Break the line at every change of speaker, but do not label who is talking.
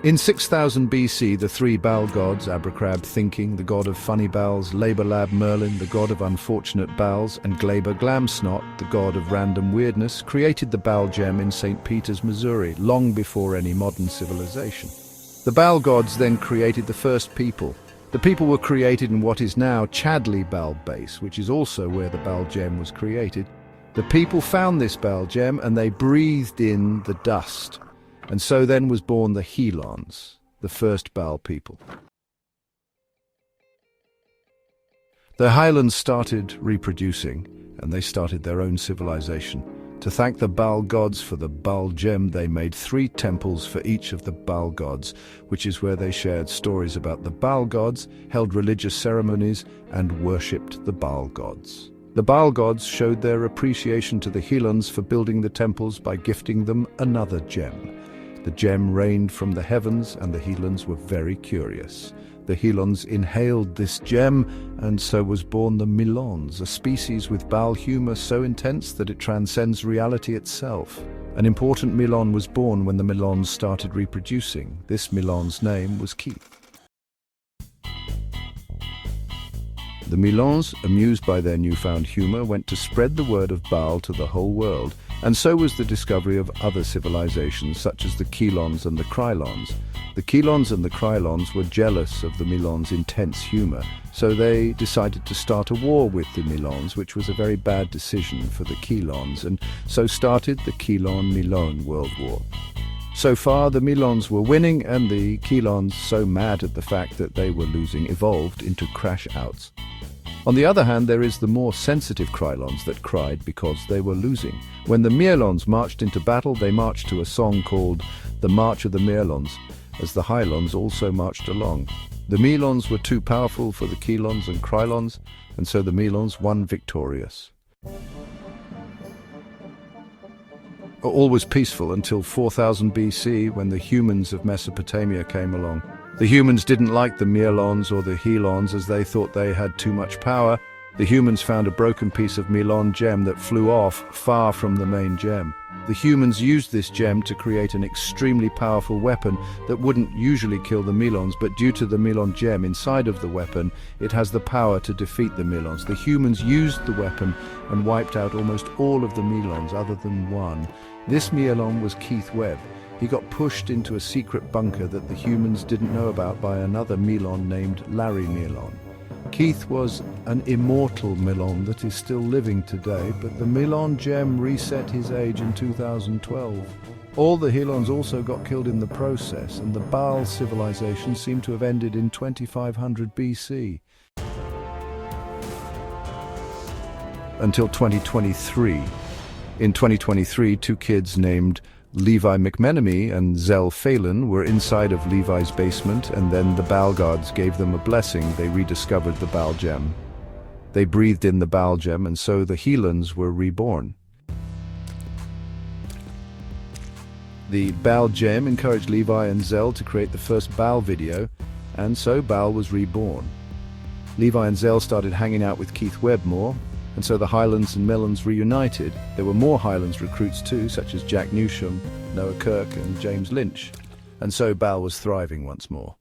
In 6000 BC, the three Bal gods, Abracrab thinking, the god of funny Bals, Laberlab Merlin, the god of unfortunate Bals, and Glaber Glamsnot, the god of random weirdness, created the Bal Gem in St. Peter's, Missouri, long before any modern civilization. The Bal gods then created the first people. The people were created in what is now Chadley Bal Base, which is also where the Bal Gem was created. The people found this Bal Gem and they breathed in the dust. And so then was born the Hielons, the first Bal people. The Hielons started reproducing, and they started their own civilization. To thank the Bal gods for the Bal Gem, they made 3 temples for each of the Bal gods, which is where they shared stories about the Bal gods, held religious ceremonies, and worshipped the Bal gods. The Bal gods showed their appreciation to the Hielons for building the temples by gifting them another gem. The gem rained from the heavens, and the Hielons were very curious. The Hielons inhaled this gem, and so was born the Mielons, a species with Bal humor so intense that it transcends reality itself. An important Mielon was born when the Mielons started reproducing. This Mielon's name was Keith. The Mielons, amused by their newfound humor, went to spread the word of Bal to the whole world, and so was the discovery of other civilizations such as the Kielons and the Krylons. The Kielons and the Krylons were jealous of the Mielons' intense humor, so they decided to start a war with the Mielons, which was a very bad decision for the Kielons, and so started the Kielon-Mielon World War. So far, the Mielons were winning, and the Kielons, so mad at the fact that they were losing, evolved into crash-outs. On the other hand, there is the more sensitive Krylons that cried because they were losing. When the Mielons marched into battle, they marched to a song called the March of the Mielons, as the Hielons also marched along. The Mielons were too powerful for the Kielons and Krylons, and so the Mielons won victorious. All was peaceful until 4000 BC, when the humans of Mesopotamia came along. The humans didn't like the Mielons or the Hielons, as they thought they had too much power. The humans found a broken piece of Mielon gem that flew off far from the main gem. The humans used this gem to create an extremely powerful weapon that wouldn't usually kill the Mielons, but due to the Mielon gem inside of the weapon, it has the power to defeat the Mielons. The humans used the weapon and wiped out almost all of the Mielons other than one. This Mielon was Keith Webb. He got pushed into a secret bunker that the humans didn't know about by another Mielon named Larry Mielon. Keith was an immortal Mielon that is still living today, but the Mielon gem reset his age in 2012. All the Hielons also got killed in the process, and the Bal Civilization seemed to have ended in 2500 BC. Until 2023. In 2023, 2 kids named Levi and Zell were inside of Levi's basement, and then the Bal gods gave them a blessing. They rediscovered the Bal Gem. They breathed in the Bal Gem, and so the Hielons were reborn. The Bal Gem encouraged Levi and Zell to create the first Bal video, and so Bal was reborn. Levi and Zell started hanging out with Keith Webb more, and so the Hielons and Mielons reunited. There were more Hielons recruits too, such as Jack Newsham, Noah Kirk, and James Lynch. And so Bal was thriving once more.